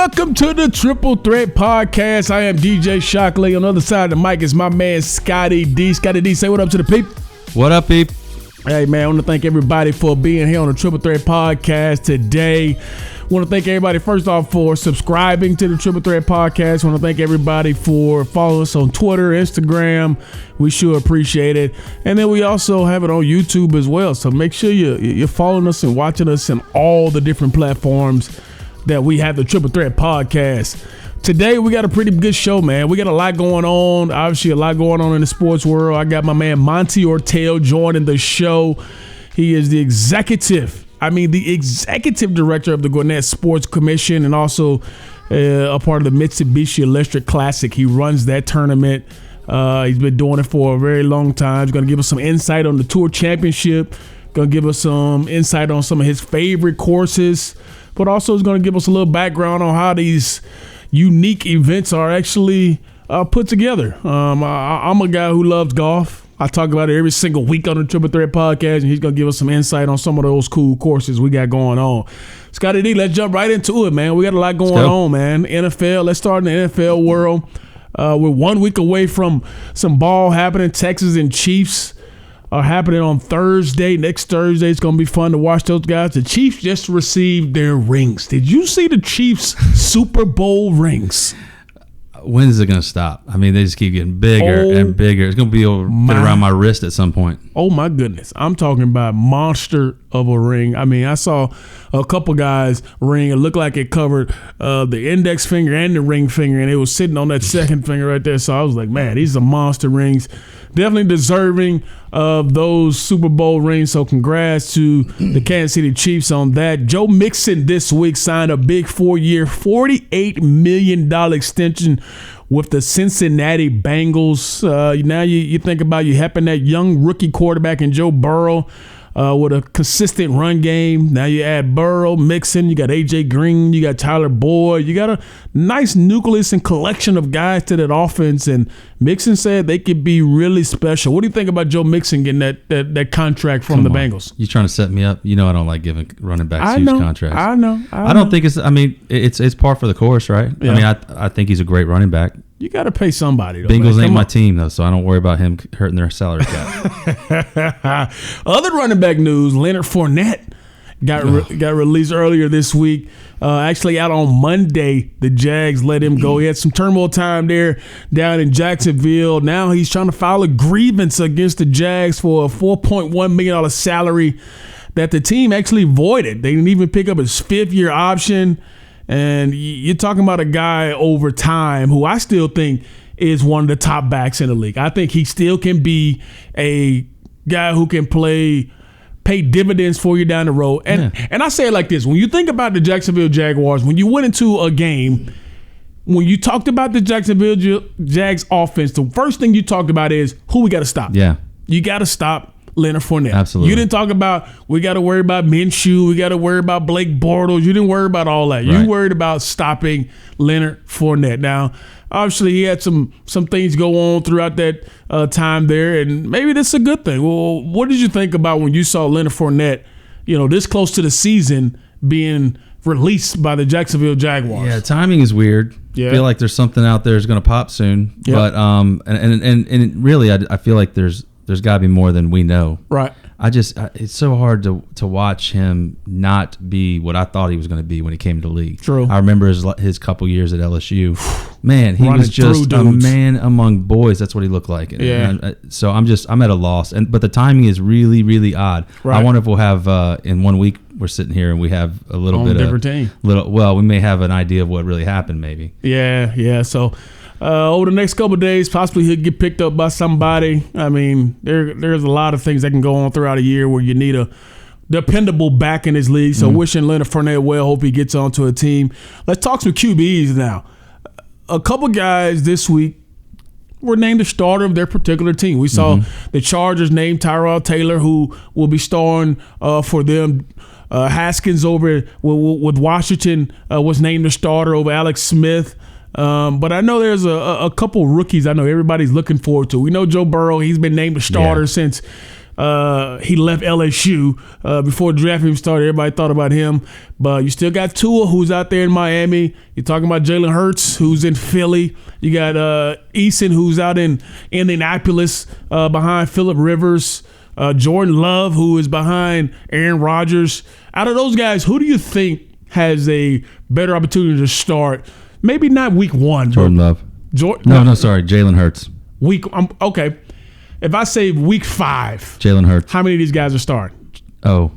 Welcome to the Triple Threat Podcast. I am DJ Shockley. On the other side of the mic is my man Scotty D. Scotty D, say what up to the peep. What up, peep? Hey, man, I want to thank everybody for being here on the Triple Threat Podcast today. I want to thank everybody, first off, for subscribing to the Triple Threat Podcast. I want to thank everybody for following us on Twitter, Instagram. We sure appreciate it. And then we also have it on YouTube as well. So make sure you're following us and watching us in all the different platforms that we have the Triple Threat Podcast. Today, we got a pretty good show, man. We got a lot going on. Obviously, a lot going on in the sports world. I got my man Monte Ortel joining the show. He is the executive director of the Gwinnett Sports Commission and also a part of the Mitsubishi Electric Classic. He runs that tournament. He's been doing it for a very long time. He's going to give us some insight on the Tour Championship. Going to give us some insight on some of his favorite courses. But also is going to give us a little background on how these unique events are actually put together. I'm a guy who loves golf. I talk about it every single week on the Triple Threat Podcast, and he's going to give us some insight on some of those cool courses we got going on. Scotty D, let's jump right into it, man. We got a lot going on, man. NFL, let's start in the NFL world. We're 1 week away from some ball happening. Texans and Chiefs are happening on Thursday. Next Thursday, it's going to be fun to watch those guys. The Chiefs just received their rings. Did you see the Chiefs Super Bowl rings? When is it going to stop? I mean, they just keep getting bigger and bigger. It's going to be fit around my wrist at some point. Oh, my goodness. I'm talking about monster of a ring. I mean, I saw a couple guys ring. It looked like it covered the index finger and the ring finger, and it was sitting on that second finger right there. So I was like, man, these are monster rings. Definitely deserving of those Super Bowl rings. So congrats to the Kansas City Chiefs on that. Joe Mixon this week signed a big 4-year, $48 million extension with the Cincinnati Bengals. Now you think about you having that young rookie quarterback in Joe Burrow with a consistent run game. Now you add Burrow, Mixon, you got A.J. Green, you got Tyler Boyd. You got a nice nucleus and collection of guys to that offense, and Mixon said they could be really special. What do you think about Joe Mixon getting that contract from the Bengals? You trying to set me up? You know I don't like giving running backs huge contracts. I know. I don't think it's – I mean, it's par for the course, right? Yeah. I mean, I think he's a great running back. You got to pay somebody, though. Bengals ain't my team, though, so I don't worry about him hurting their salary cap. Other running back news, Leonard Fournette got released earlier this week. Actually, out on Monday, the Jags let him go. He had some turmoil time there down in Jacksonville. Now he's trying to file a grievance against the Jags for a $4.1 million salary that the team actually voided. They didn't even pick up his fifth-year option. And you're talking about a guy over time who I still think is one of the top backs in the league. I think he still can be a guy who can pay dividends for you down the road. And I say it like this. When you think about the Jacksonville Jaguars, when you went into a game, when you talked about the Jacksonville Jags offense, the first thing you talked about is who we got to stop. Yeah. You got to stop Leonard Fournette. Absolutely. You didn't talk about we got to worry about Minshew. We got to worry about Blake Bortles. You didn't worry about all that. Right. You worried about stopping Leonard Fournette. Now, obviously, he had some things go on throughout that time there, and maybe that's a good thing. Well, what did you think about when you saw Leonard Fournette, this close to the season being released by the Jacksonville Jaguars? Yeah, timing is weird. Yeah. I feel like there's something out there that's going to pop soon. Yep. But and really, I feel like there's got to be more than we know. Right. It's so hard to watch him not be what I thought he was going to be when he came to the league. True. I remember his couple years at LSU. Man, he was just a man among boys. That's what he looked like. So I'm at a loss. But the timing is really, really odd. Right. I wonder if we'll have in 1 week we're sitting here and we have a little bit different team. We may have an idea of what really happened. Maybe. Yeah. So. Over the next couple of days, possibly he'll get picked up by somebody. I mean, there's a lot of things that can go on throughout a year where you need a dependable back in this league. So wishing Leonard Fournette well. Hope he gets onto a team. Let's talk some QBs now. A couple guys this week were named the starter of their particular team. We saw the Chargers name Tyrod Taylor, who will be starring for them. Haskins over with Washington was named the starter over Alex Smith. But I know there's a couple rookies I know everybody's looking forward to. We know Joe Burrow, he's been named a starter since He left LSU before the draft even started. Everybody thought about him. But you still got Tua, who's out there in Miami. You're talking about Jalen Hurts, who's in Philly. You got Eason, who's out in Indianapolis behind Phillip Rivers. Jordan Love, who is behind Aaron Rodgers. Out of those guys, who do you think has a better opportunity to start? Maybe not week 1. Jordan Love. Jalen Hurts. Okay. If I say week 5, Jalen Hurts. how many of these guys are starting? Oh.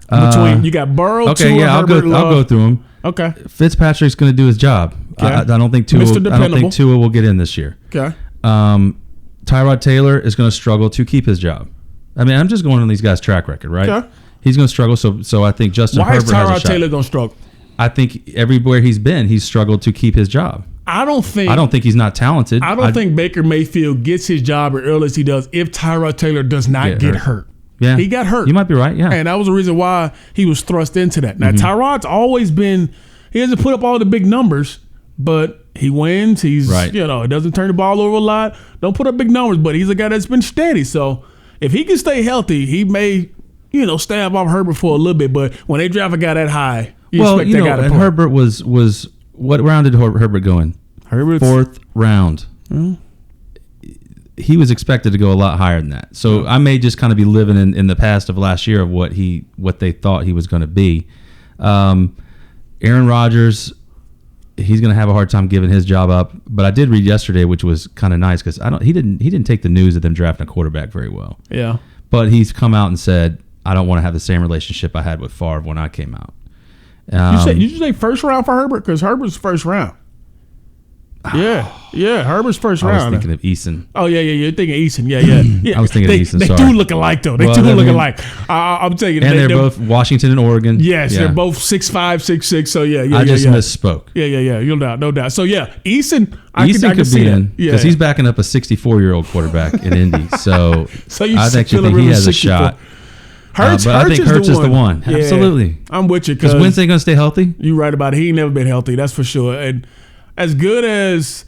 Between you got Burrow, okay, Tua, yeah, Herbert, I'll go through them. Okay. Fitzpatrick's going to do his job. Okay. I don't think Tua will get in this year. Okay. Tyrod Taylor is going to struggle to keep his job. I mean, I'm just going on these guys' track record, right? Okay. He's going to struggle. So I think Justin Herbert has a shot. Why is Tyrod Taylor going to struggle? I think everywhere he's been, he's struggled to keep his job. I don't think he's not talented. I don't think Baker Mayfield gets his job as early as he does if Tyrod Taylor does not get hurt. Yeah. He got hurt. You might be right, yeah. And that was the reason why he was thrust into that. Now, Tyrod's always been – he hasn't put up all the big numbers, but he wins. He's – he doesn't turn the ball over a lot. Don't put up big numbers, but he's a guy that's been steady. So if he can stay healthy, he may, stab off Herbert for a little bit. But when they draft a guy that high, you expect that guy to play. Herbert was what round did Herbert go in? Herbert's 4th round. He was expected to go a lot higher than that. So I may just kind of be living in the past of last year of what they thought he was going to be. Aaron Rodgers, he's going to have a hard time giving his job up. But I did read yesterday, which was kind of nice because he didn't take the news of them drafting a quarterback very well. Yeah. But he's come out and said, I don't want to have the same relationship I had with Favre when I came out. You say first round for Herbert? Because Herbert's first round. Yeah, Herbert's first round. I was thinking of Eason. Oh, yeah, you're thinking Eason. Yeah. I was thinking of Eason, They do look alike, though. They do look alike. I'm telling you. And they're both Washington and Oregon. Yes, they're both 6'5", 6'6". So, yeah. I just misspoke. Yeah. No doubt. So, yeah, Eason, I could be in because he's backing up a 64-year-old quarterback in Indy. So I think he has a shot. Hurts is the one. Yeah, absolutely. I'm with you. Because Wentz ain't going to stay healthy? You're right about it. He ain't never been healthy, that's for sure. And as good as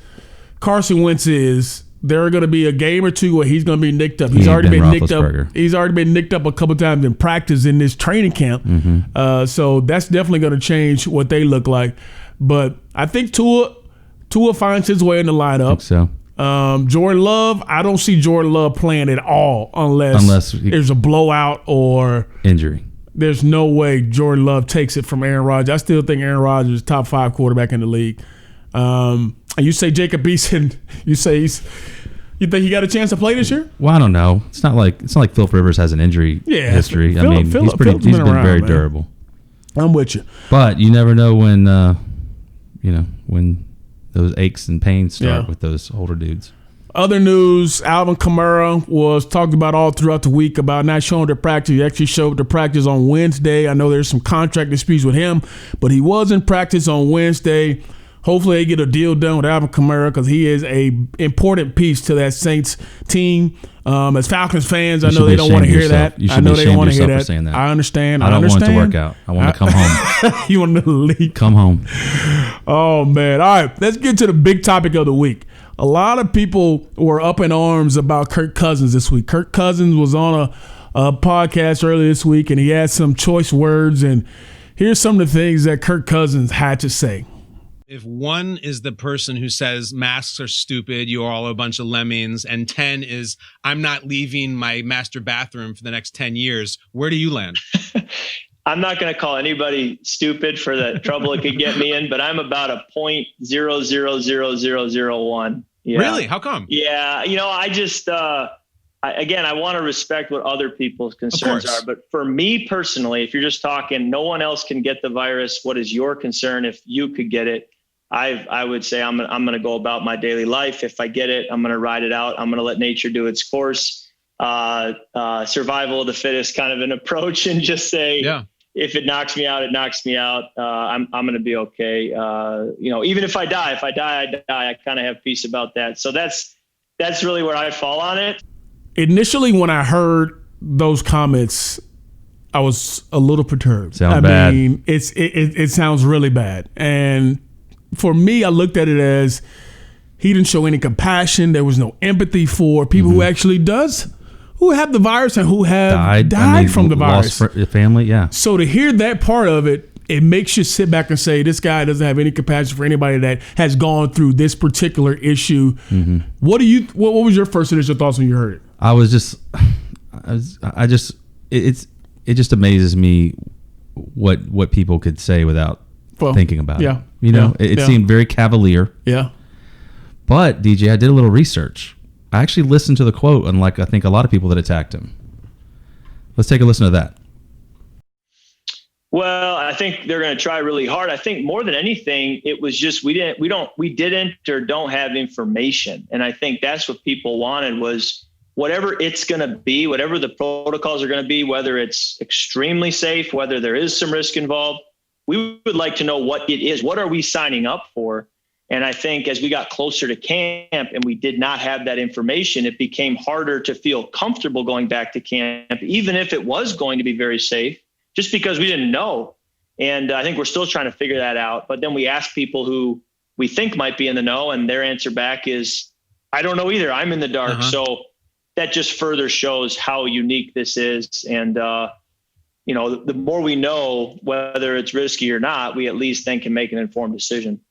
Carson Wentz is, there are going to be a game or two where he's going to be nicked up. He's already been nicked up. He's already been nicked up a couple times in practice in this training camp. So that's definitely going to change what they look like. But I think Tua finds his way in the lineup. I think so. Jordan Love, I don't see Jordan Love playing at all unless there's a blowout or injury. There's no way Jordan Love takes it from Aaron Rodgers. I still think Aaron Rodgers is top 5 quarterback in the league. And you say Jacob Eason, you think he got a chance to play this year? Well, I don't know. It's not like Phillip Rivers has an injury history. He's been very durable. I'm with you. But you never know when those aches and pains start with those older dudes. Other news, Alvin Kamara was talked about all throughout the week about not showing to practice. He actually showed to practice on Wednesday. I know there's some contract disputes with him, but he was in practice on Wednesday. Hopefully they get a deal done with Alvin Kamara because he is an important piece to that Saints team. As Falcons fans, I know they don't want to hear that. I know they don't want to hear that. I understand. I don't want it to work out. I want to come home. You want to leave? Come home. Oh, man. All right, let's get to the big topic of the week. A lot of people were up in arms about Kirk Cousins this week. Kirk Cousins was on a podcast earlier this week, and he had some choice words. And here's some of the things that Kirk Cousins had to say. If 1 is the person who says masks are stupid, you're all a bunch of lemmings, and 10 is I'm not leaving my master bathroom for the next 10 years, where do you land? I'm not going to call anybody stupid for the trouble it could get me in, but I'm about a 0.000001. Yeah. Really? How come? Yeah. I just, I want to respect what other people's concerns are. But for me personally, if you're just talking, no one else can get the virus. What is your concern if you could get it? I would say I'm going to go about my daily life. If I get it, I'm going to ride it out. I'm going to let nature do its course. Survival of the fittest kind of an approach, and just say, if it knocks me out, it knocks me out. I'm going to be okay. Even if I die, I die. I kind of have peace about that. So that's really where I fall on it. Initially, when I heard those comments, I was a little perturbed. I mean, it sounds really bad. And for me, I looked at it as he didn't show any compassion. There was no empathy for people who actually does have the virus and who have died from the virus. Lost family, yeah. So to hear that part of it, it makes you sit back and say, this guy doesn't have any compassion for anybody that has gone through this particular issue. Mm-hmm. What was your first initial thoughts when you heard it? It just amazes me what people could say without thinking about it. You know, it seemed very cavalier. Yeah. But DJ, I did a little research. I actually listened to the quote, unlike I think a lot of people that attacked him. Let's take a listen to that. Well, I think they're going to try really hard. I think more than anything, it was just we didn't or don't have information. And I think that's what people wanted was whatever it's going to be, whatever the protocols are going to be, whether it's extremely safe, whether there is some risk involved, we would like to know what it is. What are we signing up for? And I think as we got closer to camp and we did not have that information, it became harder to feel comfortable going back to camp, even if it was going to be very safe, just because we didn't know. And I think we're still trying to figure that out. But then we ask people who we think might be in the know, and their answer back is, I don't know either. I'm in the dark. Uh-huh. So that just further shows how unique this is. And, the more we know, whether it's risky or not, we at least then can make an informed decision.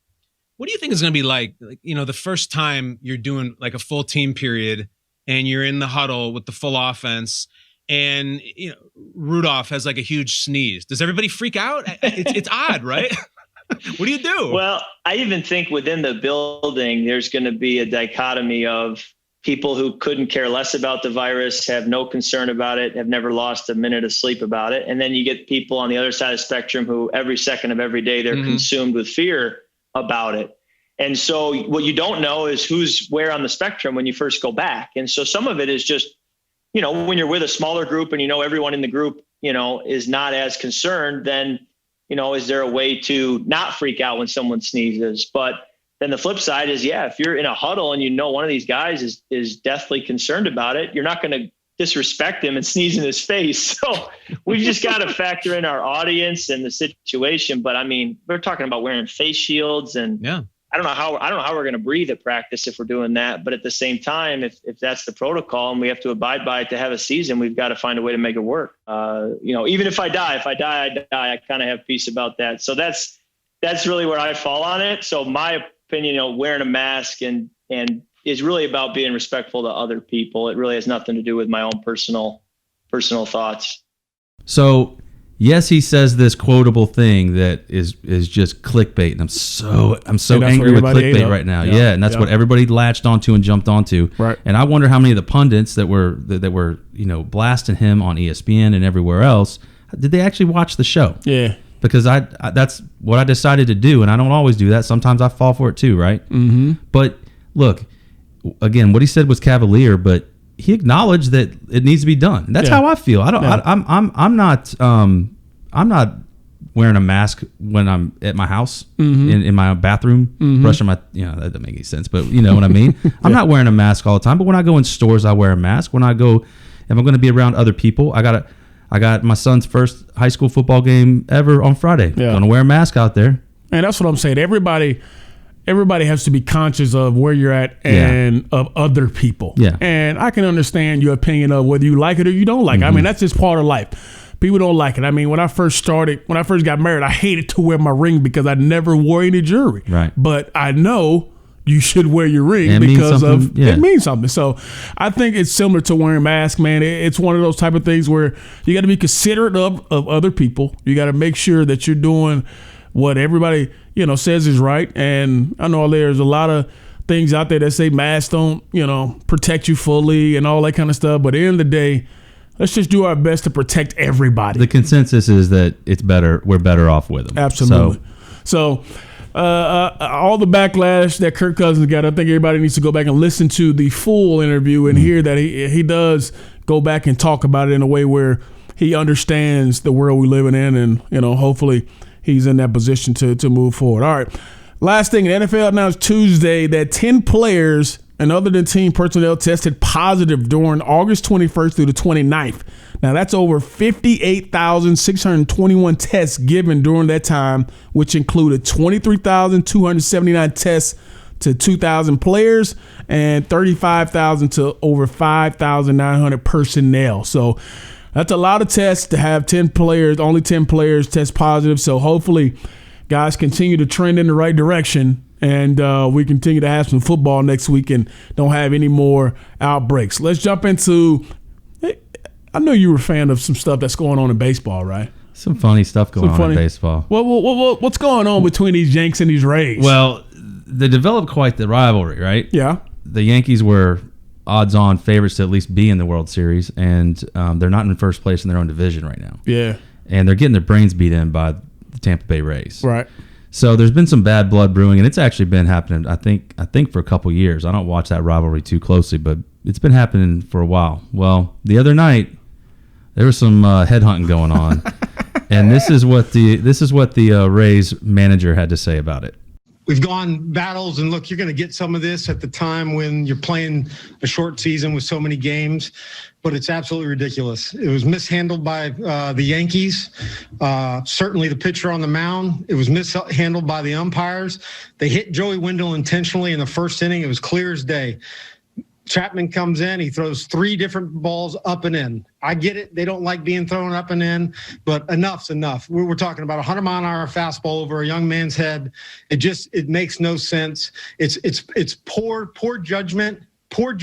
What do you think is going to be like, the first time you're doing like a full team period and you're in the huddle with the full offense and, Rudolph has like a huge sneeze? Does everybody freak out? It's odd, right? What do you do? Well, I even think within the building, there's going to be a dichotomy of people who couldn't care less about the virus, have no concern about it, have never lost a minute of sleep about it. And then you get people on the other side of the spectrum who every second of every day, they're consumed with fear about it. And so what you don't know is who's where on the spectrum when you first go back. And so some of it is just, when you're with a smaller group and everyone in the group, is not as concerned, then, is there a way to not freak out when someone sneezes? But then the flip side is, if you're in a huddle and one of these guys is deathly concerned about it, you're not going to disrespect him and sneeze in his face. So we've just got to factor in our audience and the situation. But I mean, we're talking about wearing face shields and I don't know how we're going to breathe at practice if we're doing that. But at the same time, if that's the protocol and we have to abide by it to have a season, we've got to find a way to make it work. Even if I die, I die. I kind of have peace about that. So that's really where I fall on it. So my opinion, wearing a mask and is really about being respectful to other people. It really has nothing to do with my own personal thoughts. So yes, he says this quotable thing that is just clickbait, and I'm so angry with clickbait right now. Yeah, and that's what everybody latched onto and jumped onto. Right. And I wonder how many of the pundits that were blasting him on ESPN and everywhere else, did they actually watch the show? Yeah. Because that's what I decided to do, and I don't always do that. Sometimes I fall for it too, right? Mm-hmm. But look, again, what he said was cavalier, but he acknowledged that it needs to be done. That's how I feel. I don't. Yeah. I'm not wearing a mask when I'm at my house in my bathroom, brushing my. That doesn't make any sense, but you know what I mean. I'm not wearing a mask all the time, but when I go in stores, I wear a mask. When I go, if I'm going to be around other people, I got my son's first high school football game ever on Friday. Yeah. Going to wear a mask out there. And that's what I'm saying. Everybody has to be conscious of where you're at and of other people. Yeah. And I can understand your opinion of whether you like it or you don't like it. I mean, that's just part of life. People don't like it. I mean, when I first got married, I hated to wear my ring because I never wore any jewelry. Right. But I know you should wear your ring because it means something. So I think it's similar to wearing a mask, man. It's one of those type of things where you got to be considerate of other people. You got to make sure that you're doing what everybody, says is right. And I know there's a lot of things out there that say masks don't, protect you fully and all that kind of stuff. But at the end of the day, let's just do our best to protect everybody. The consensus is that it's better. We're better off with them. Absolutely. So all the backlash that Kirk Cousins got, I think everybody needs to go back and listen to the full interview and hear that he does go back and talk about it in a way where he understands the world we're living in, and hopefully he's in that position to move forward. All right. Last thing, the NFL announced Tuesday that 10 players and other than team personnel tested positive during August 21st through the 29th. Now, that's over 58,621 tests given during that time, which included 23,279 tests to 2,000 players and 35,000 to over 5,900 personnel. So that's a lot of tests to have 10 players, only 10 players test positive. So hopefully guys continue to trend in the right direction, and we continue to have some football next week and don't have any more outbreaks. Let's jump into – I know you were a fan of some stuff that's going on in baseball, right? Some funny stuff going on in baseball. What's going on between these Yanks and these Rays? Well, they developed quite the rivalry, right? Yeah. The Yankees were odds-on favorites to at least be in the World Series, and they're not in first place in their own division right now. Yeah. And they're getting their brains beat in by the Tampa Bay Rays. Right. So there's been some bad blood brewing, and it's actually been happening, I think for a couple years. I don't watch that rivalry too closely, but it's been happening for a while. Well, the other night, there was some headhunting going on. And this is what the Rays manager had to say about it. We've gone battles, and look, you're going to get some of this at the time when you're playing a short season with so many games, but it's absolutely ridiculous. It was mishandled by the Yankees, certainly the pitcher on the mound. It was mishandled by the umpires. They hit Joey Wendell intentionally in the first inning. It was clear as day. Chapman comes in, he throws 3 different balls up and in. I get it. They don't like being thrown up and in, but enough's enough. We're talking about 100-mile-an-hour fastball over a young man's head. It makes no sense. It's poor judgment, poor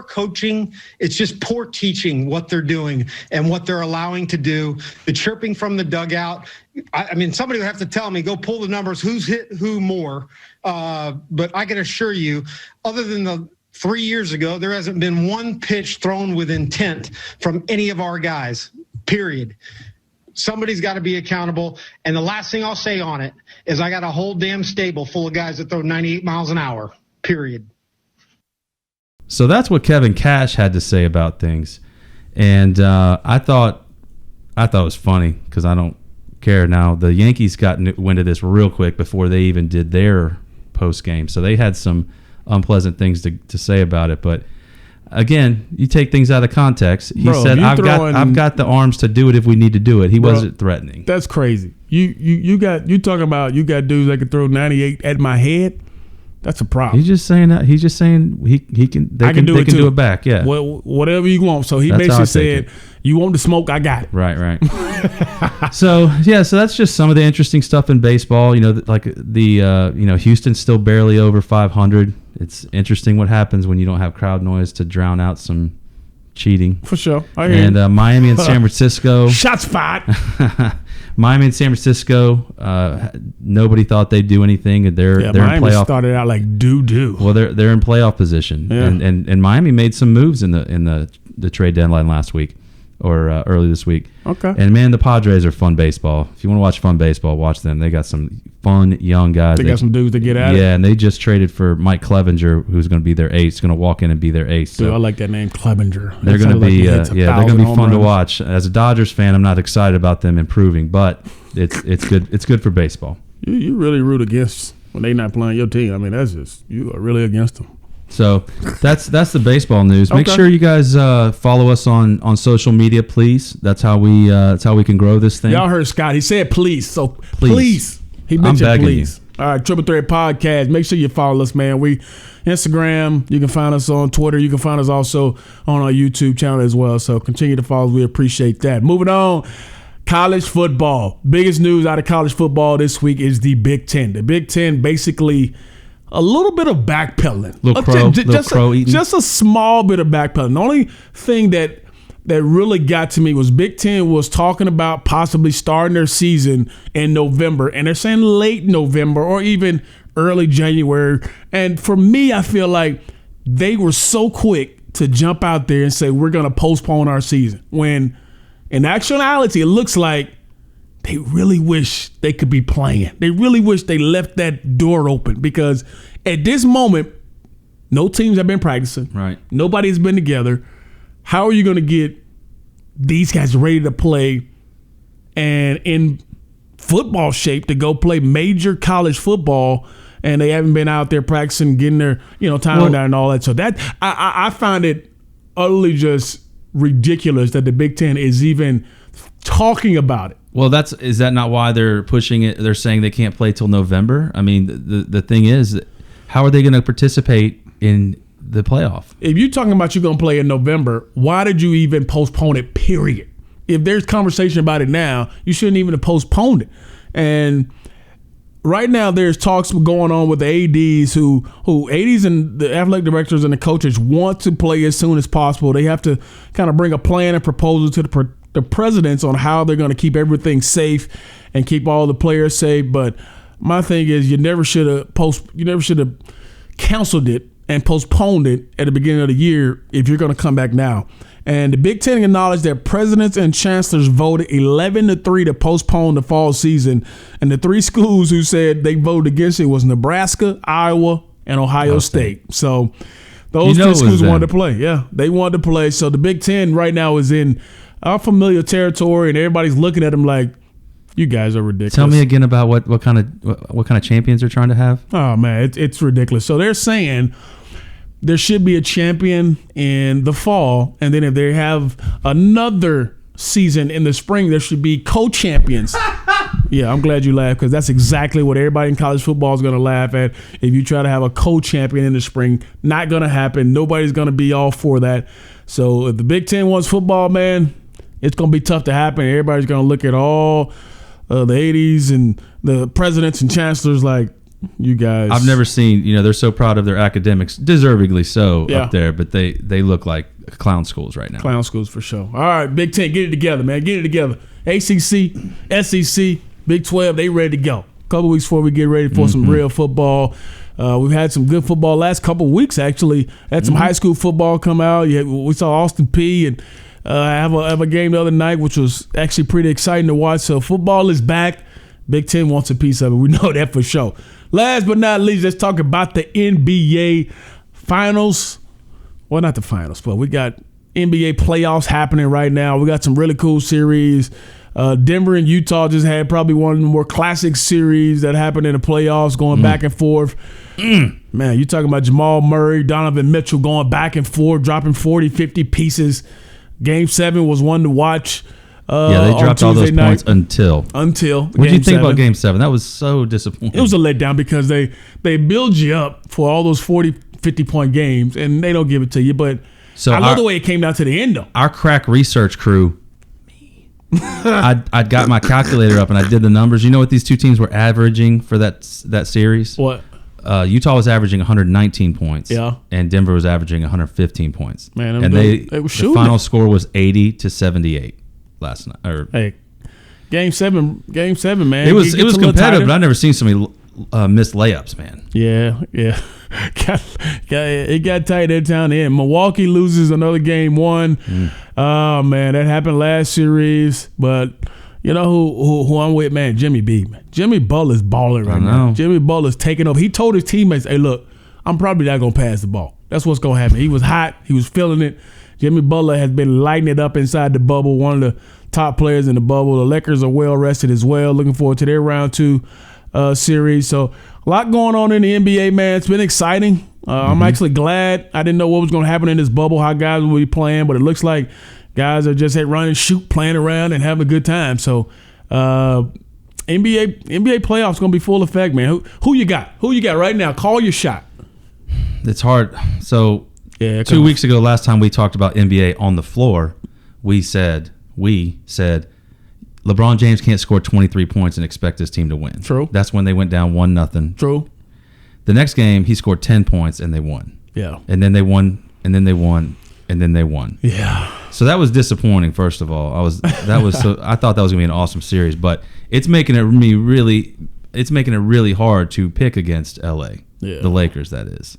coaching. It's just poor teaching what they're doing and what they're allowing to do. The chirping from the dugout. I mean, somebody would have to tell me, go pull the numbers, who's hit who more. But I can assure you, other than the 3 years ago, there hasn't been one pitch thrown with intent from any of our guys, period. Somebody's got to be accountable. And the last thing I'll say on it is I got a whole damn stable full of guys that throw 98 miles an hour, period. So that's what Kevin Cash had to say about things. And I thought it was funny because I don't care. Now, the Yankees got wind of this real quick before they even did their post game. So they had some unpleasant things to say about it, but again, you take things out of context. He said, "I've got the arms to do it if we need to do it." He wasn't threatening. That's crazy. You talking about you got dudes that can throw 98 at my head. That's a problem. He's just saying that. He's just saying they can do it back. Yeah. Well, whatever you want. So he basically said, "You want the smoke? I got it." Right. So that's just some of the interesting stuff in baseball. You know, like Houston's still barely over 500. It's interesting what happens when you don't have crowd noise to drown out some cheating. For sure. And Miami and San Francisco. Shots fired. Miami and San Francisco, nobody thought they'd do anything. They're in playoff. Started out like doo-doo. Well, they're in playoff position, and Miami made some moves in the trade deadline last week or early this week. Okay. And man, the Padres are fun baseball. If you want to watch fun baseball, watch them. They got some fun young guys. They got some dudes to get at it. Yeah, and they just traded for Mike Clevenger, who's going to be their ace. Going to walk in and be their ace. So dude, I like that name, Clevenger. They're going to be they're going to be fun to watch. As a Dodgers fan, I'm not excited about them improving, but it's good. It's good for baseball. You really root against when they're not playing your team. I mean, that's just you are really against them. So that's the baseball news. Make sure you guys follow us on social media, please. That's how we can grow this thing. Y'all heard Scott. He said please. So please. He mentioned please. All right, Triple Threat Podcast. Make sure you follow us, man. We Instagram. You can find us on Twitter. You can find us also on our YouTube channel as well. So continue to follow us. We appreciate that. Moving on. College football. Biggest news out of college football this week is the Big Ten. The Big Ten basically a little bit of backpedaling. Just a small bit of backpedaling. The only thing that really got to me was Big Ten was talking about possibly starting their season in November, and they're saying late November or even early January. And for me, I feel like they were so quick to jump out there and say we're going to postpone our season, when in actuality it looks like they really wish they could be playing. They really wish they left that door open, because at this moment, no teams have been practicing. Right. Nobody's been together. How are you going to get these guys ready to play and in football shape to go play major college football, and they haven't been out there practicing, getting their time down and all that? So that I find it utterly just ridiculous that the Big Ten is even talking about it. Well, is that not why they're pushing it? They're saying they can't play till November. I mean, the thing is, how are they going to participate in the playoff? If you're talking about you're going to play in November, why did you even postpone it, period? If there's conversation about it now, you shouldn't even have postponed it. And right now there's talks going on with the ADs who ADs and the athletic directors and the coaches want to play as soon as possible. They have to kind of bring a plan and proposal to the presidents on how they're going to keep everything safe and keep all the players safe. But my thing is you never should have canceled it and postponed it at the beginning of the year if you're going to come back now. And the Big Ten acknowledged that presidents and chancellors voted 11-3 to postpone the fall season. And the 3 schools who said they voted against it was Nebraska, Iowa, and Ohio State. So those 3 schools wanted to play. Yeah, they wanted to play. So the Big Ten right now is in our familiar territory, and everybody's looking at them like, you guys are ridiculous. Tell me again about what kind of champions they're trying to have. Oh, man, it's ridiculous. So they're saying there should be a champion in the fall, and then if they have another season in the spring, there should be co-champions. Yeah, I'm glad you laughed because that's exactly what everybody in college football is going to laugh at. If you try to have a co-champion in the spring, not going to happen. Nobody's going to be all for that. So if the Big Ten wants football, man, it's going to be tough to happen. Everybody's going to look at all the 80s and the presidents and chancellors like, you guys. I've never seen, they're so proud of their academics, deservedly so up there, but they look like clown schools right now. Clown schools for sure. All right, Big Ten, get it together, man. Get it together. ACC, SEC, Big 12, they ready to go. A couple weeks before we get ready for some real football. We've had some good football last couple of weeks, actually. Had some high school football come out. We saw Austin Peay and have a game the other night, which was actually pretty exciting to watch. So football is back. Big Ten wants a piece of it. We know that for sure. Last but not least, let's talk about the NBA finals. Well, not the finals, but we got NBA playoffs happening right now. We got some really cool series. Denver and Utah just had probably one of the more classic series that happened in the playoffs, going back and forth. Man, you talking about Jamal Murray, Donovan Mitchell going back and forth, dropping 40, 50 pieces. Game 7 was one to watch. They dropped all those points until. What did you think about Game 7? That was so disappointing. It was a letdown because they build you up for all those 40, 50-point games, and they don't give it to you. But I love the way it came down to the end, though. Our crack research crew, I got my calculator up, and I did the numbers. You know what these two teams were averaging for that series? What? Utah was averaging 119 points. Yeah. And Denver was averaging 115 points. Man, and they were shooting. The final score was 80-78. Last night, hey, game seven, man. It was competitive, but I've never seen so many missed layups, man. Yeah. It got tight at the end. Milwaukee loses another game 1. Oh man, that happened last series. But you know who I'm with, man? Jimmy B. Man. Jimmy Butler's balling right now. Jimmy Butler's taking over. He told his teammates, "Hey, look, I'm probably not gonna pass the ball. That's what's gonna happen." He was hot. He was feeling it. Jimmy Butler has been lighting it up inside the bubble, one of the top players in the bubble. The Lakers are well rested as well. Looking forward to their round 2 series. So a lot going on in the NBA, man. It's been exciting. I'm actually glad. I didn't know what was going to happen in this bubble, how guys would be playing, but it looks like guys are just at run and shoot, playing around and having a good time. So NBA playoffs going to be full effect, man. Who you got? Who you got right now? Call your shot. It's hard. So 2 weeks ago, last time we talked about NBA on the floor, we said LeBron James can't score 23 points and expect his team to win. True. That's when they went down 1-0. True. The next game, he scored 10 points and they won. Yeah. And then they won, and then they won, and then they won. Yeah. So that was disappointing. First of all, I thought that was gonna be an awesome series, but it's making it really hard to pick against LA. Yeah. The Lakers, that is.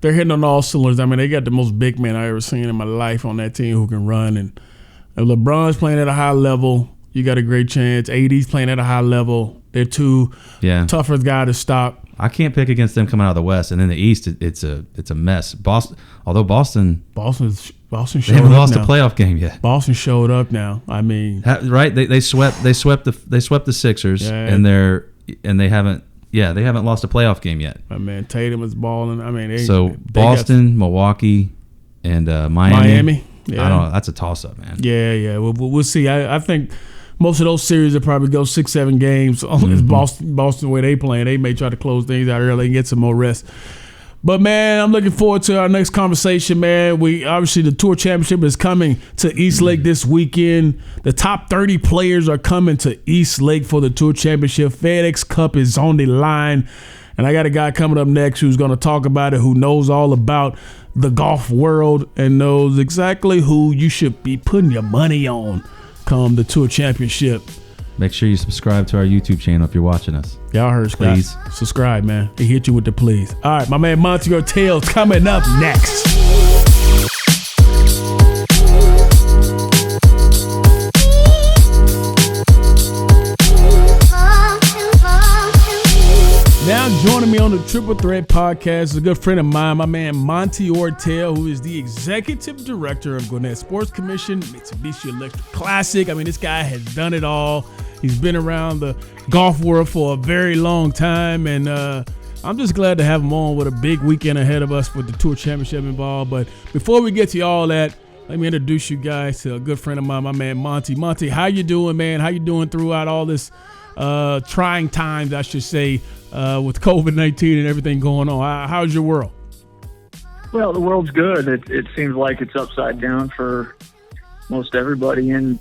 They're hitting on all cylinders. I mean, they got the most big men I ever seen in my life on that team who can run. And if LeBron's playing at a high level, you got a great chance. AD's playing at a high level. They're two toughest guy to stop. I can't pick against them coming out of the West, and in the East, it's a mess. Boston showed up. They haven't lost a playoff game yet. Boston showed up now. I mean, right? They swept the Sixers, and they haven't lost a playoff game yet. My man Tatum is balling. I mean, Boston, Milwaukee, and Miami. Yeah. I don't know. That's a toss-up, man. Yeah. We'll see. I think most of those series will probably go 6-7 games. It's Boston the way they playing. They may try to close things out early and get some more rest. But, man, I'm looking forward to our next conversation, man. Obviously, the Tour Championship is coming to East Lake this weekend. The top 30 players are coming to East Lake for the Tour Championship. FedEx Cup is on the line. And I got a guy coming up next who's going to talk about it, who knows all about the golf world and knows exactly who you should be putting your money on come the Tour Championship. Make sure you subscribe to our YouTube channel if you're watching us. Y'all heard, Scott. Please. Subscribe, man. They hit you with the please. All right, my man Monte Ortel coming up next. Now joining me on the Triple Threat Podcast is a good friend of mine, my man Monte Ortel, who is the Executive Director of Gwinnett Sports Commission, Mitsubishi Electric Classic. I mean, this guy has done it all. He's been around the golf world for a very long time, and I'm just glad to have him on with a big weekend ahead of us with the Tour Championship involved. But before we get to all that, let me introduce you guys to a good friend of mine, my man Monte. Monte, how you doing, man? How you doing throughout all this trying times, I should say, with COVID-19 and everything going on? How's your world? Well, the world's good. It seems like it's upside down for most everybody in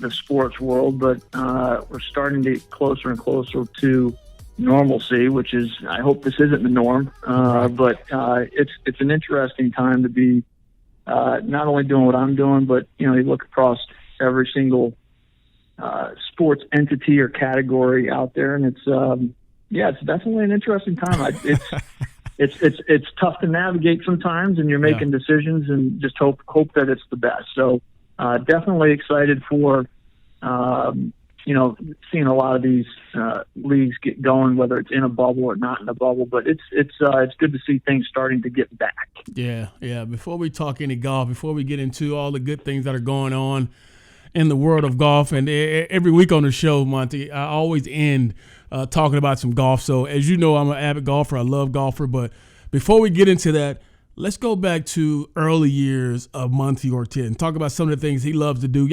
the sports world, but we're starting to get closer and closer to normalcy, which is, I hope this isn't the norm, but it's an interesting time to be not only doing what I'm doing, but you look across every single sports entity or category out there, and it's definitely an interesting time. It's tough to navigate sometimes, and you're making decisions and just hope that it's the best. So definitely excited for seeing a lot of these leagues get going, whether it's in a bubble or not in a bubble. But it's good to see things starting to get back. Yeah. Before we talk any golf, before we get into all the good things that are going on in the world of golf, and every week on the show, Monte, I always end talking about some golf. So as you know, I'm an avid golfer. I love golfer. But before we get into that, let's go back to early years of Monte Ortel and talk about some of the things he loves to do.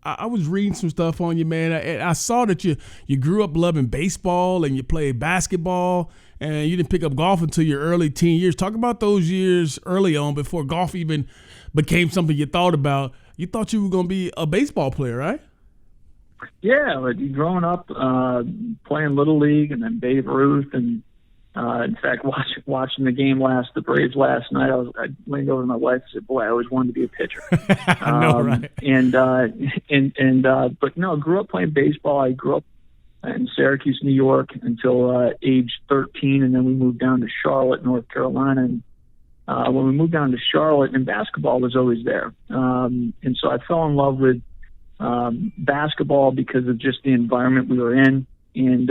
I was reading some stuff on you, man. I saw that you grew up loving baseball and you played basketball, and you didn't pick up golf until your early teen years. Talk about those years early on before golf even became something you thought about. You thought you were going to be a baseball player, right? Yeah, but growing up playing Little League and then Babe Ruth, and in fact, watching the Braves last night, I leaned over to my wife and said, "Boy, I always wanted to be a pitcher." I know, right? But no, I grew up playing baseball. I grew up in Syracuse, New York, until age 13, and then we moved down to Charlotte, North Carolina. And when we moved down to Charlotte, and basketball was always there, and so I fell in love with basketball because of just the environment we were in, and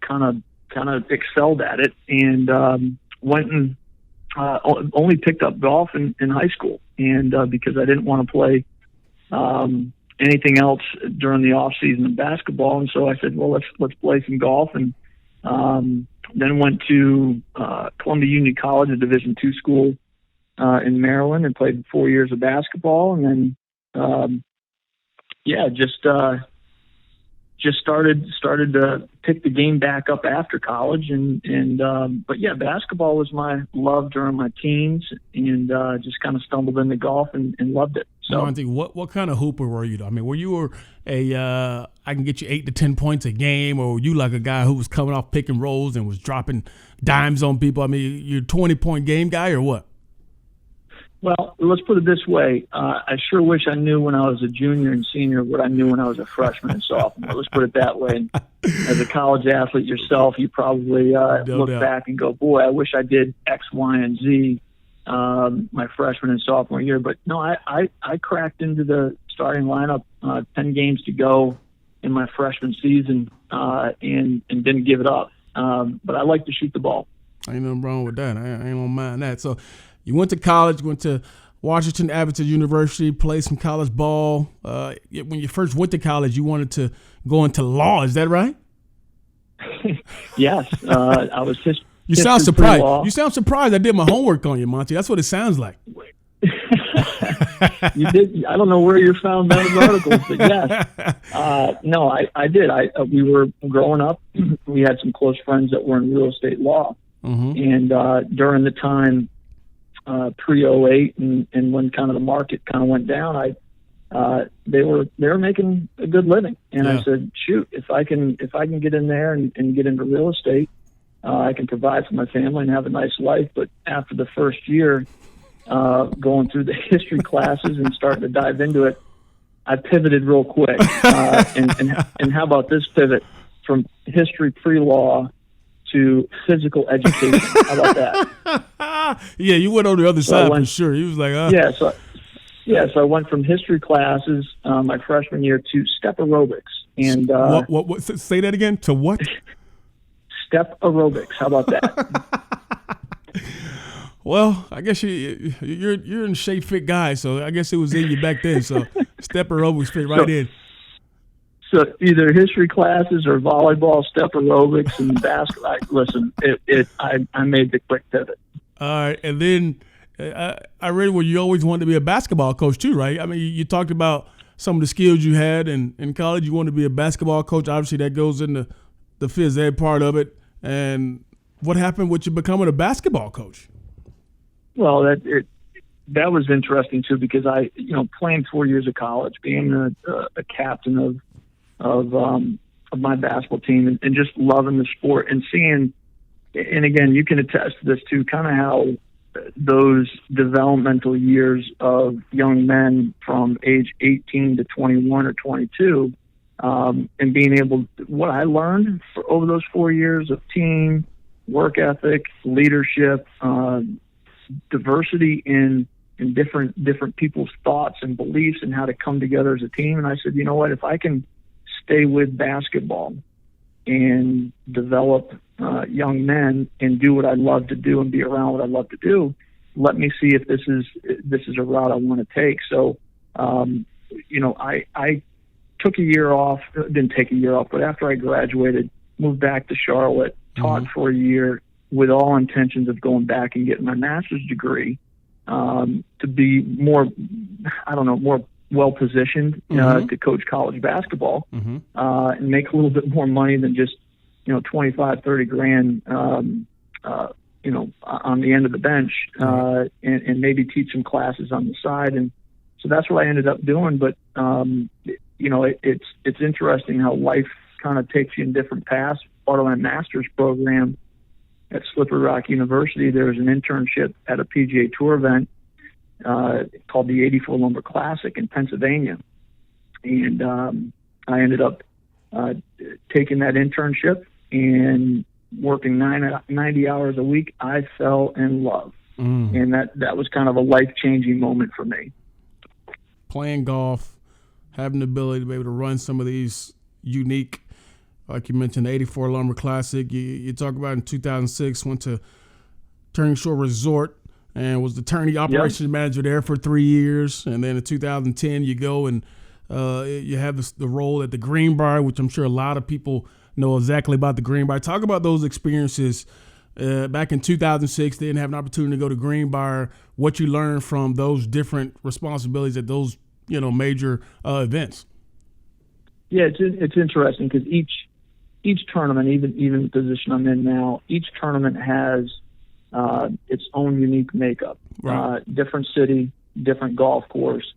kind of excelled at it, and went and only picked up golf in high school, and because I didn't want to play anything else during the off season of basketball, and so I said, well, let's play some golf, and then went to Columbia Union College, a Division II school in Maryland, and played 4 years of basketball, and then just started to pick the game back up after college, but basketball was my love during my teens, and just kind of stumbled into golf and loved it. So, Monte, what kind of hooper were you? I mean, were you I can get you 8 to 10 points a game, or were you like a guy who was coming off pick and rolls and was dropping dimes on people? I mean, you're a 20-point game guy, or what? Well, let's put it this way. I sure wish I knew when I was a junior and senior what I knew when I was a freshman and sophomore. Let's put it that way. And as a college athlete yourself, you probably look back and go, boy, I wish I did X, Y, and Z my freshman and sophomore year. But no, I cracked into the starting lineup 10 games to go in my freshman season and didn't give it up. But I like to shoot the ball. Ain't nothing wrong with that. I ain't gonna mind that. So you went to college, went to Washington Adventist University, played some college ball. When you first went to college, you wanted to go into law. Is that right? Yes. I was You sound surprised. You sound surprised I did my homework on you, Monte. That's what it sounds like. You did. I don't know where you found those articles, but yes. No, I did. We were growing up. We had some close friends that were in real estate law. And during the time pre-08 and when kind of the market kind of went down, they were making a good living. And I said, shoot, if I can get in there and get into real estate, I can provide for my family and have a nice life. But after the first year, going through the history classes and starting to dive into it, I pivoted real quick. And how about this pivot from history pre-law to physical education? How about that? Yeah, you went on the other side for sure. He was like, So I went from history classes my freshman year to step aerobics. And what? Say that again. To what? Step aerobics. How about that? Well, I guess you're in shape, fit guy, so I guess it was in you back then. So step aerobics fit right in. So either history classes or volleyball, step aerobics, and basketball. Listen, I made the quick pivot. All right, and then I read where you always wanted to be a basketball coach too, right? I mean, you talked about some of the skills you had in college. You wanted to be a basketball coach. Obviously, that goes into the phys ed part of it. And what happened with you becoming a basketball coach? Well, that was interesting too, because I, playing 4 years of college, being a captain of my basketball team, and just loving the sport and seeing, and again, you can attest to this too, kind of how those developmental years of young men from age 18 to 21 or 22, and being able to, what I learned over those 4 years of team, work ethic, leadership, diversity in different people's thoughts and beliefs and how to come together as a team. And I said, you know what, if I can stay with basketball and develop young men and do what I love to do and be around what I love to do, let me see if this is a route I want to take. So, I took a year off, didn't take a year off, but after I graduated, moved back to Charlotte, taught for a year with all intentions of going back and getting my master's degree, to be more well-positioned to coach college basketball, and make a little bit more money than just, 25, 30 grand, on the end of the bench, and maybe teach some classes on the side. And so that's what I ended up doing. But, it's interesting how life kind of takes you in different paths. Part of my master's program at Slippery Rock University, there was an internship at a PGA Tour event called the 84 Lumber Classic in Pennsylvania. And I ended up taking that internship and working 90 hours a week. I fell in love. And that was kind of a life-changing moment for me. Playing golf, having the ability to be able to run some of these unique, like you mentioned, the 84 Lumber Classic. You talk about in 2006, went to Turning Shore Resort and was the tourney operations manager there for 3 years. And then in 2010, you go and you have the role at the Greenbrier, which I'm sure a lot of people know exactly about the Greenbrier. Talk about those experiences back in 2006. Didn't have an opportunity to go to Greenbrier. What you learned from those different responsibilities at those major events. Yeah, it's interesting because each tournament, even the position I'm in now, each tournament has its own unique makeup. Right. Different city, different golf course,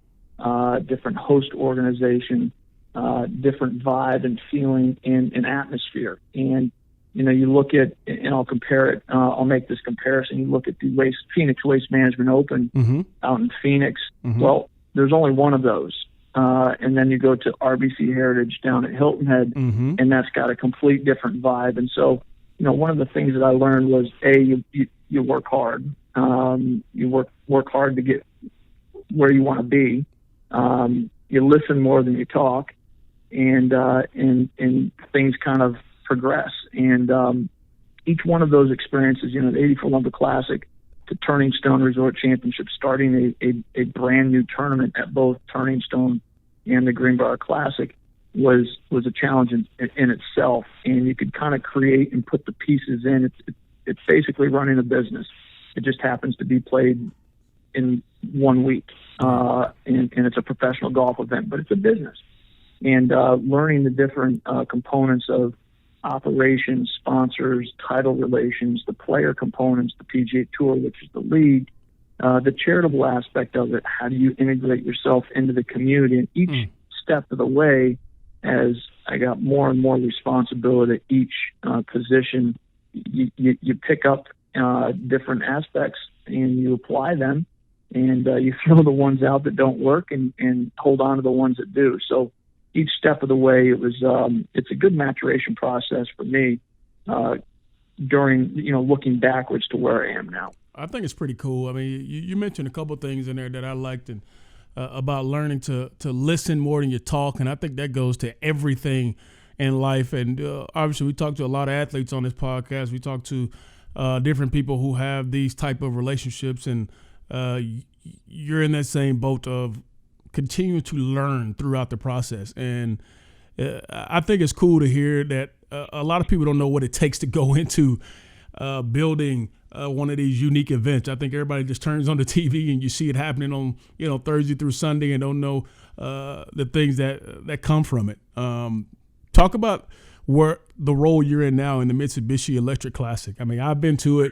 different host organization, different vibe and feeling and atmosphere. And you look at, and I'll compare it. I'll make this comparison. You look at the Phoenix Waste Management Open out in Phoenix. Well, there's only one of those. And then you go to RBC Heritage down at Hilton Head, and that's got a complete different vibe. And so, one of the things that I learned was, you work hard. You work hard to get where you want to be. You listen more than you talk, and things kind of progress. And each one of those experiences, the 84 Lumber Classic to Turning Stone Resort Championship, starting a brand new tournament at both Turning Stone and the Greenbrier Classic, was a challenge in itself. And you could kind of create and put the pieces in. It's basically running a business. It just happens to be played in 1 week. and it's a professional golf event, but it's a business. And learning the different components of operations, sponsors, title relations, the player components, the PGA Tour, which is the league, the charitable aspect of it, how do you integrate yourself into the community? And each step of the way, as I got more and more responsibility at each position, you pick up different aspects and you apply them, and you throw the ones out that don't work and hold on to the ones that do. So each step of the way, it's a good maturation process for me during, looking backwards to where I am now. I think it's pretty cool. I mean, you mentioned a couple of things in there that I liked, and about learning to listen more than you talk, and I think that goes to everything in life. And obviously, we talk to a lot of athletes on this podcast. We talk to different people who have these type of relationships, and you're in that same boat of continue to learn throughout the process. And I think it's cool to hear that a lot of people don't know what it takes to go into building one of these unique events. I think everybody just turns on the TV and you see it happening on, Thursday through Sunday, and don't know the things that come from it. Talk about where the role you're in now in the Mitsubishi Electric Classic. I mean, I've been to it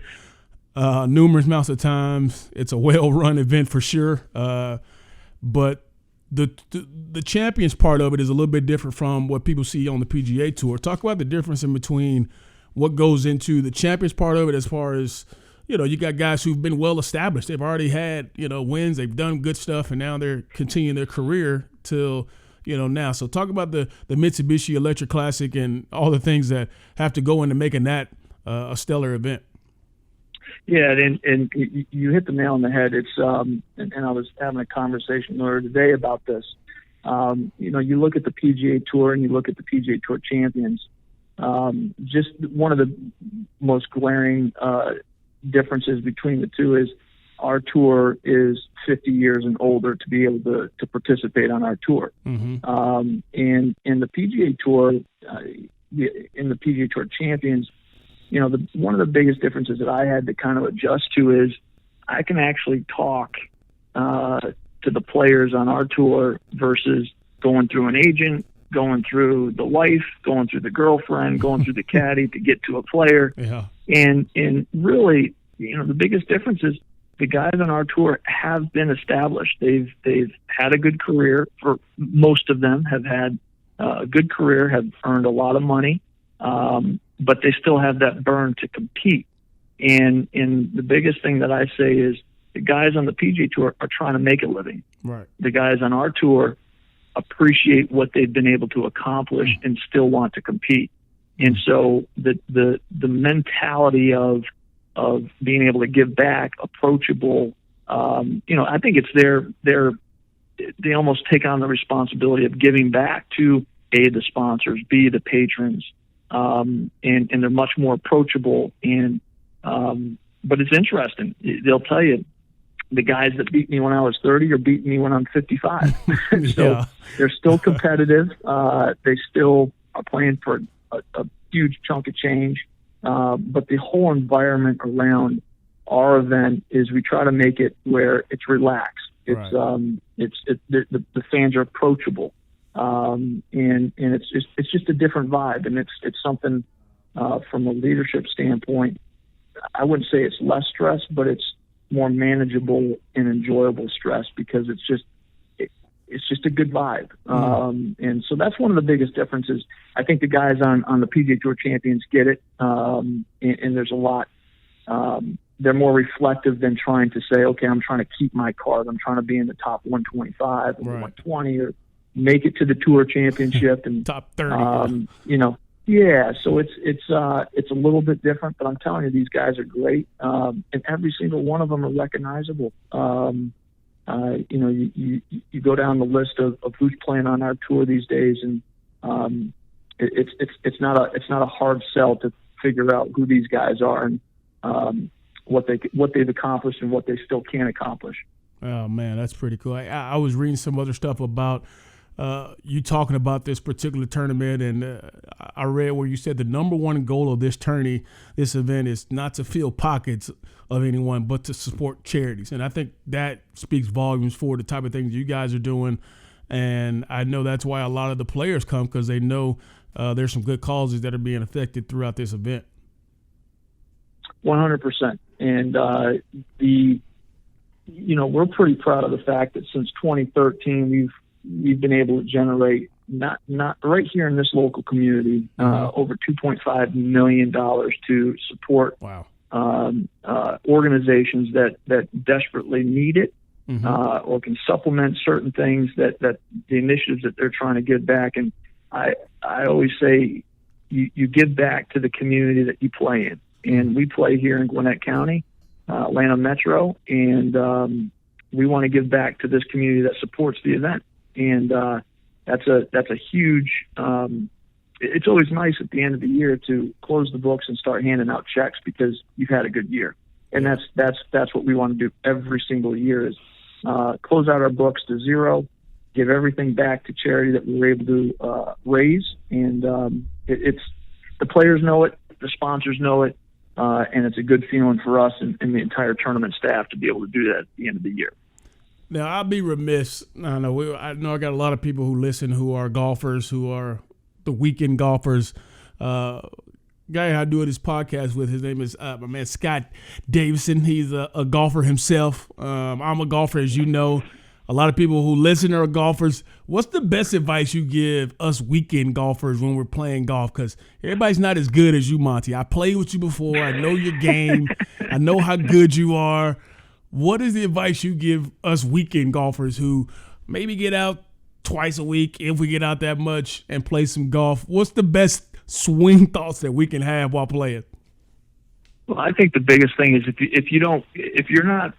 numerous amounts of times. It's a well-run event for sure. But the Champions part of it is a little bit different from what people see on the PGA Tour. Talk about the difference in between what goes into the Champions part of it, as far as, you got guys who've been well established. They've already had, wins. They've done good stuff, and now they're continuing their career till, now. So talk about the Mitsubishi Electric Classic and all the things that have to go into making that a stellar event. Yeah, and you hit the nail on the head. It's and I was having a conversation earlier today about this. You look at the PGA Tour and you look at the PGA Tour Champions. Just one of the most glaring differences between the two is our tour is 50 years and older to be able to participate on our tour. Mm-hmm. And in the PGA Tour, in the PGA Tour Champions, one of the biggest differences that I had to kind of adjust to is I can actually talk to the players on our tour versus going through an agent, going through the wife, going through the girlfriend, going through the caddy to get to a player. Yeah. And really, the biggest difference is the guys on our tour have been established. They've had a good career. For most of them have had a good career, have earned a lot of money. But they still have that burn to compete. And the biggest thing that I say is the guys on the PGA Tour are trying to make a living. Right. The guys on our tour appreciate what they've been able to accomplish and still want to compete. And so the mentality of being able to give back, approachable, I think it's they almost take on the responsibility of giving back to A, the sponsors, B, the patrons, and they're much more approachable. But it's interesting. They'll tell you the guys that beat me when I was 30 are beating me when I'm 55. So they're still competitive. They still are playing for a huge chunk of change. But the whole environment around our event is we try to make it where it's relaxed. It's the fans are approachable. And it's just a different vibe, and it's something from a leadership standpoint. I wouldn't say it's less stress, but it's more manageable and enjoyable stress because it's just a good vibe. And so that's one of the biggest differences. I think the guys on the PGA Tour Champions get it, and there's a lot. They're more reflective than trying to say, okay, I'm trying to keep my card. I'm trying to be in the top 125 or 120 or make it to the Tour Championship and top 30. So it's a little bit different, but I'm telling you, these guys are great, and every single one of them are recognizable. You go down the list of who's playing on our tour these days, and it's not a hard sell to figure out who these guys are and what they've accomplished and what they still can accomplish. Oh man, that's pretty cool. I was reading some other stuff about you talking about this particular tournament, and I read where you said the number one goal of this event is not to fill pockets of anyone, but to support charities. And I think that speaks volumes for the type of things you guys are doing. And I know that's why a lot of the players come, because they know there's some good causes that are being affected throughout this event. 100%. And we're pretty proud of the fact that since 2013 we've been able to generate not right here in this local community over $2.5 million to support organizations that desperately need it, or can supplement certain things that the initiatives that they're trying to give back. And I always say you give back to the community that you play in. And we play here in Gwinnett County, Atlanta Metro, and we want to give back to this community that supports the event. And that's a huge. It's always nice at the end of the year to close the books and start handing out checks because you've had a good year. And that's what we want to do every single year is close out our books to zero, give everything back to charity that we were able to raise. And it's the players know it, the sponsors know it. And it's a good feeling for us and the entire tournament staff to be able to do that at the end of the year. Now, I'll be remiss. I know I got a lot of people who listen who are golfers, who are the weekend golfers. Guy I do this podcast with, his name is my man Scott Davison. He's a golfer himself. I'm a golfer, as you know. A lot of people who listen are golfers. What's the best advice you give us weekend golfers when we're playing golf? Because everybody's not as good as you, Monte. I played with you before. I know your game. I know how good you are. What is the advice you give us weekend golfers who maybe get out twice a week, if we get out that much, and play some golf? What's the best swing thoughts that we can have while playing? Well, I think the biggest thing is if you're not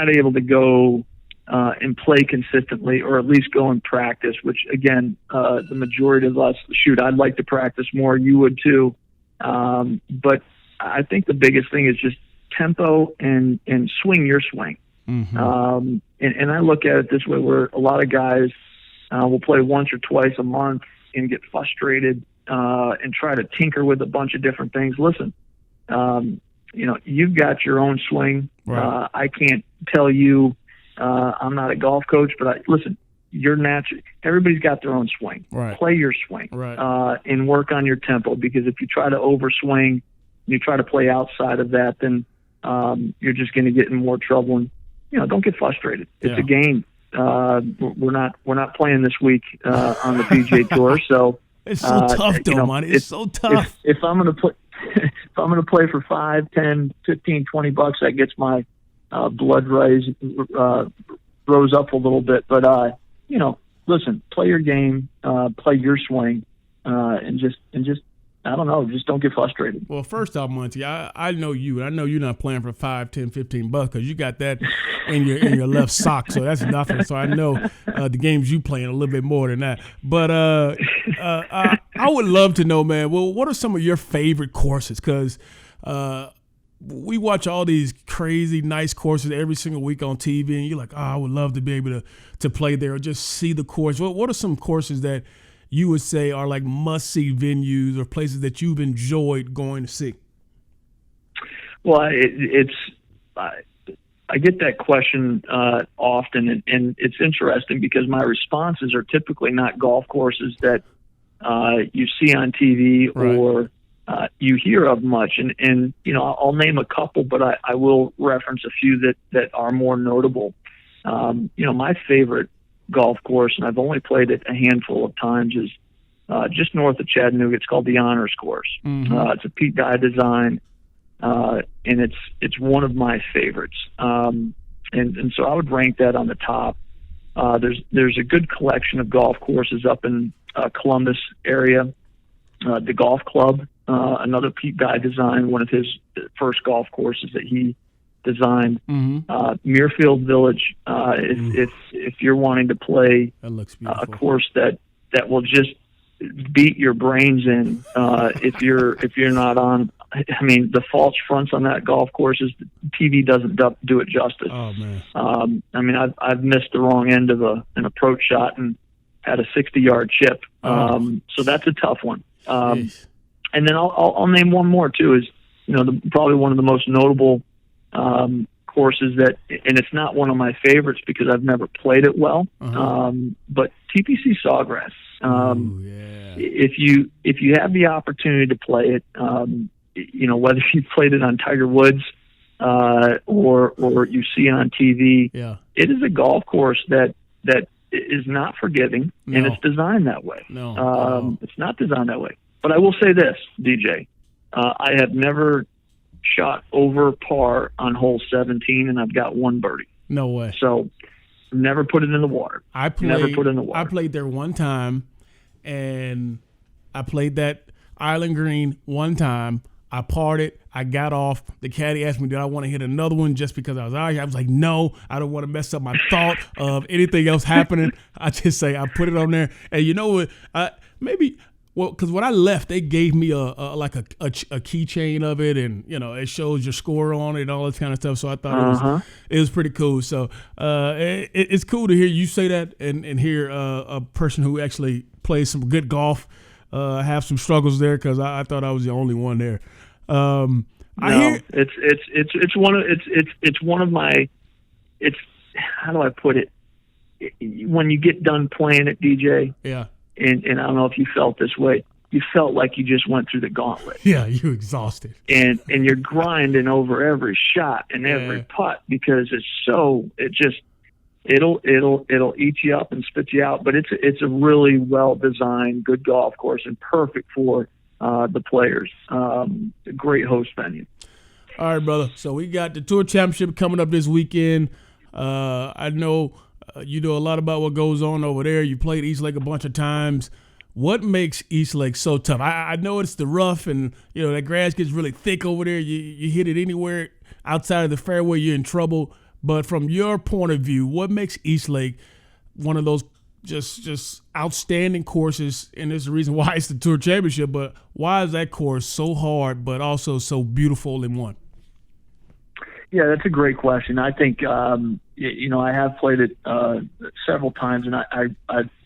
able to go and play consistently, or at least go and practice, which again, the majority of us, I'd like to practice more. You would too. But I think the biggest thing is just tempo and swing your swing. And I look at it this way, where a lot of guys will play once or twice a month and get frustrated and try to tinker with a bunch of different things. Listen, you've got your own swing. Right. I can't tell you, I'm not a golf coach, but listen, you're natural. Everybody's got their own swing. Right. Play your swing, and work on your tempo, because if you try to overswing, you try to play outside of that, then you're just going to get in more trouble. And don't get frustrated. It's a game. We're not playing this week on the PGA Tour, so it's so tough, though, man. It's so tough. If I'm going to play for $5, $10, $15, $20, that gets my blood rose up a little bit. But listen, play your game, play your swing, and just I don't know, just don't get frustrated. Well, first off, Monte, I know you. I know you're not playing for $5, $10, $15 because you got that in your left sock, so that's nothing. So I know the games you playing a little bit more than that. But I would love to know, man. Well, what are some of your favorite courses? Because we watch all these crazy nice courses every single week on TV, and you're like, oh, I would love to be able to play there or just see the course. What are some courses that you would say are like must-see venues or places that you've enjoyed going to see? Well, I get that question often, and it's interesting because my responses are typically not golf courses that you see on TV or you hear of much. And I'll name a couple, but I will reference a few that are more notable. My favorite golf course, and I've only played it a handful of times, is just north of Chattanooga. It's called the Honors Course. It's a Pete Dye design, and it's one of my favorites. And so I would rank that on the top. There's a good collection of golf courses up in Columbus area. The Golf Club, another Pete Dye design, one of his first golf courses that he designed. Muirfield Village, if you're wanting to play a course that will just beat your brains in, if you're not on, I mean, the false fronts on that golf course TV doesn't do it justice. Oh man. I mean, I've missed the wrong end of an approach shot and had a 60-yard chip. So that's a tough one. And then I'll name one more too. Is probably one of the most notable courses that, and it's not one of my favorites because I've never played it well. But TPC Sawgrass. If you have the opportunity to play it, whether you played it on Tiger Woods or you see it on TV, it is a golf course that is not forgiving, and it's designed that way. It's not designed that way. But I will say this, DJ, I have never shot over par on hole 17, and I've got one birdie. No way. So never put it in the water. Never put it in the water. I played there one time, and I played that island green one time. I parred it. I got off. The caddy asked me, did I want to hit another one just because I was out here? I was like, no, I don't want to mess up my thought of anything else happening. I just say I put it on there. And you know what? Because when I left, they gave me a keychain of it, and it shows your score on it and all this kind of stuff. So I thought it was pretty cool. So it's cool to hear you say that and hear a person who actually plays some good golf have some struggles there, because I thought I was the only one there. It's one of my. It's how do I put it? When you get done playing it, DJ. Yeah. And I don't know if you felt this way. You felt like you just went through the gauntlet. Yeah, you're exhausted. And you're grinding over every shot and every putt because it'll eat you up and spit you out. But it's a really well designed, good golf course and perfect for the players. A great host venue. All right, brother. So we got the Tour Championship coming up this weekend. I know you know a lot about what goes on over there. You played East Lake a bunch of times. What makes East Lake so tough? I know it's the rough, and that grass gets really thick over there. You hit it anywhere outside of the fairway, you're in trouble. But from your point of view, what makes East Lake one of those just outstanding courses? And there's a reason why it's the Tour Championship, but why is that course so hard but also so beautiful in one? Yeah, that's a great question. I think I have played it several times, and I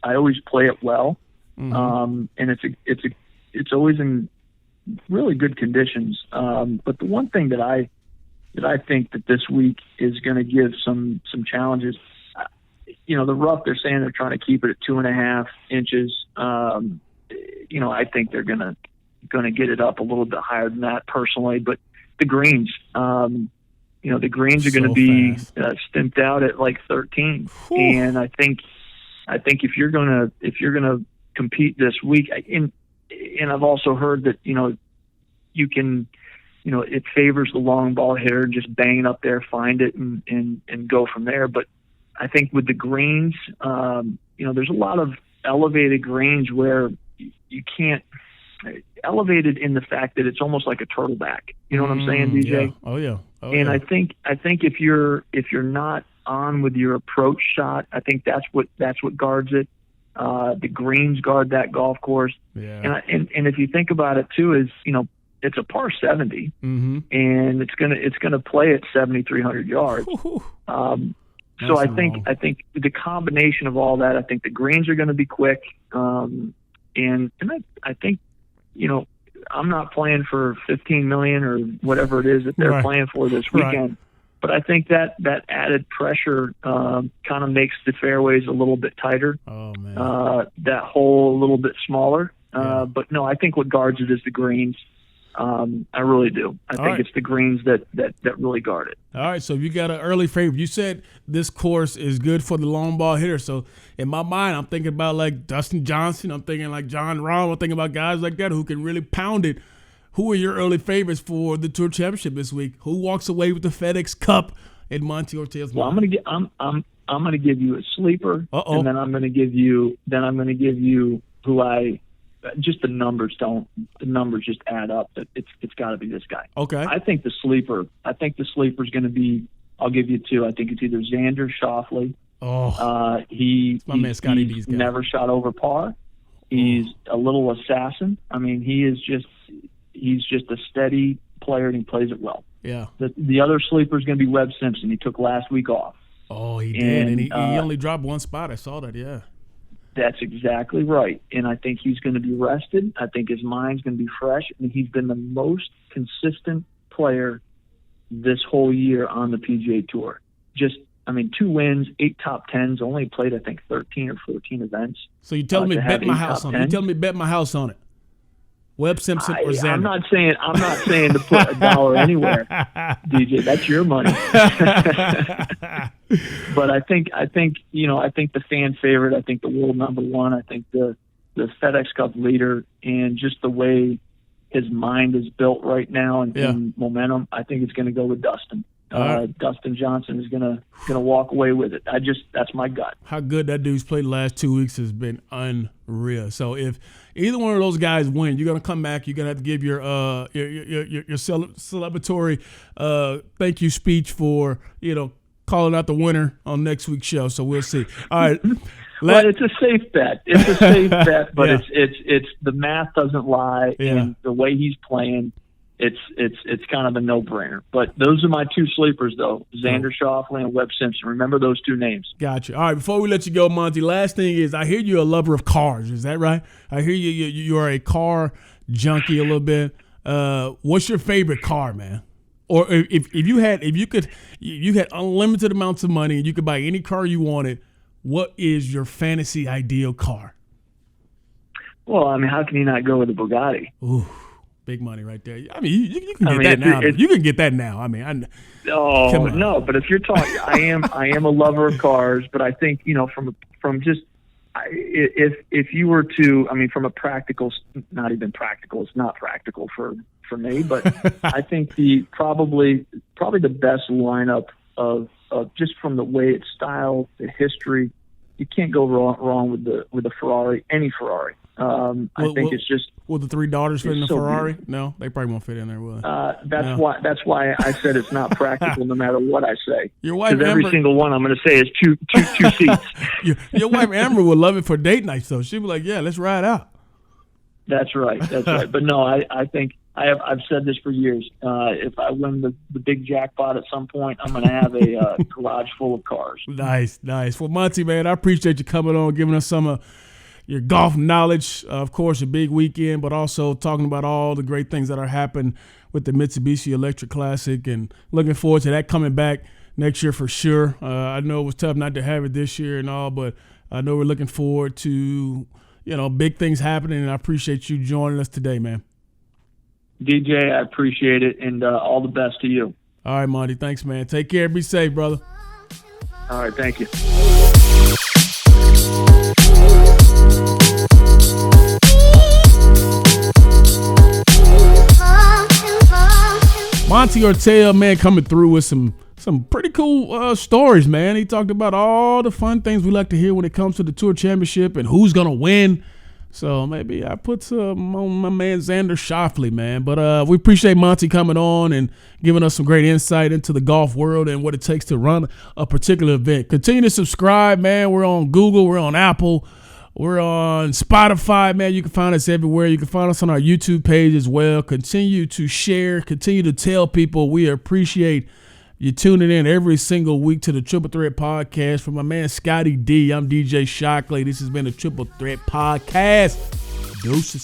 always play it well. And it's always in really good conditions. But the one thing that I think that this week is going to give some challenges. The rough, they're saying they're trying to keep it at 2.5 inches. I think they're going to get it up a little bit higher than that personally. But the greens, the greens are going to be stimped out at like 13. Whew. And I think if you're going to compete this week, and I've also heard that you can. It favors the long ball hitter, just bang it up there, find it, and go from there. But I think with the greens, there's a lot of elevated greens where you can't elevated in the fact that it's almost like a turtleback. You know what I'm saying, DJ? Yeah. Oh yeah. And I think if you're not on with your approach shot, I think that's what guards it. The greens guard that golf course. Yeah. And if you think about it too, is it's a par 70, and it's gonna play at 7,300 yards. So I think the combination of all that, I think the greens are going to be quick, and I think I'm not playing for 15 million or whatever it is that they're playing for this weekend. But I think that added pressure kind of makes the fairways a little bit tighter. Oh man. That hole a little bit smaller. But no, I think what guards it is the greens. I really do. I think it's the greens that really guard it. All right, so you got an early favorite. You said this course is good for the long ball hitter. So in my mind, I'm thinking about like Dustin Johnson. I'm thinking like John Rahm. I'm thinking about guys like that who can really pound it. Who are your early favorites for the Tour Championship this week? Who walks away with the FedEx Cup in Monte Ortel's? Well, I'm gonna give you a sleeper, and then I'm gonna give you who I. Just the numbers just add up. That it's got to be this guy. Okay. I think the sleeper is going to be. I'll give you two. I think it's either Xander Shockley. He's never shot over par. He's a little assassin. I mean, he's just a steady player and he plays it well. Yeah. The other sleeper is going to be Webb Simpson. He took last week off. Oh, he did, and he only dropped one spot. I saw that. Yeah. That's exactly right. And I think he's going to be rested. I think his mind's going to be fresh. And he's been the most consistent player this whole year on the PGA Tour. 2 wins, 8 top 10s, only played, I think, 13 or 14 events. So you're telling me bet my house on it. You're telling me bet my house on it. Webb Simpson or Xander? I'm not saying to put $1 anywhere, DJ. That's your money. But I think the fan favorite. I think the world number one. I think the FedEx Cup leader, and just the way his mind is built right now and momentum. I think it's going to go with Dustin. Dustin Johnson is gonna walk away with it. That's my gut. How good that dude's played the last 2 weeks has been unreal. So if either one of those guys win, you're gonna come back. You're gonna have to give your celebratory thank you speech for calling out the winner on next week's show. So we'll see. All right. Well, it's a safe bet. It's a safe bet, but it's the math doesn't lie, and the way he's playing. It's kind of a no-brainer. But those are my 2 sleepers, though, Xander Schauffele and Webb Simpson. Remember those 2 names. Gotcha. All right, before we let you go, Monty, last thing is I hear you're a lover of cars. Is that right? I hear you are a car junkie a little bit. What's your favorite car, man? Or if you had unlimited amounts of money and you could buy any car you wanted, what is your fantasy ideal car? Well, I mean, how can you not go with a Bugatti? Ooh. Big money right there. I mean, you can get that now. You can get that now. I mean, no. But if you're talking, I am a lover of cars. But I think if you were to, I mean, from a practical, not even practical. It's not practical for me. But I think probably the best lineup of just from the way it's styled, the history, you can't go wrong with the Ferrari, any Ferrari. I think it's just. Will the 3 daughters fit in the Ferrari? Beautiful. No, they probably won't fit in there, will they? That's why I said it's not practical no matter what I say. Your wife Amber, every single one I'm going to say is two seats. your wife Amber would love it for date nights, though. She'd be like, "Yeah, let's ride out." That's right. But no, I think I've said this for years. If I win the big jackpot at some point, I'm going to have a garage full of cars. Nice. Well, Monty, man, I appreciate you coming on, giving us some your golf knowledge, of course, a big weekend, but also talking about all the great things that are happening with the Mitsubishi Electric Classic, and looking forward to that coming back next year for sure. I know it was tough not to have it this year and all, but I know we're looking forward to, big things happening, and I appreciate you joining us today, man. DJ, I appreciate it, and all the best to you. All right, Monty. Thanks, man. Take care. Be safe, brother. All right. Thank you. Monte Ortel, man, coming through with some pretty cool stories, man. He talked about all the fun things we like to hear when it comes to the Tour Championship and who's going to win. So maybe I put some on my man Xander Schauffele, man. But we appreciate Monty coming on and giving us some great insight into the golf world and what it takes to run a particular event. Continue to subscribe, man. We're on Google. We're on Apple. We're on Spotify, man. You can find us everywhere. You can find us on our YouTube page as well. Continue to share. Continue to tell people. We appreciate you tuning in every single week to the Triple Threat Podcast. From my man Scotty D, I'm DJ Shockley. This has been the Triple Threat Podcast. Deuces.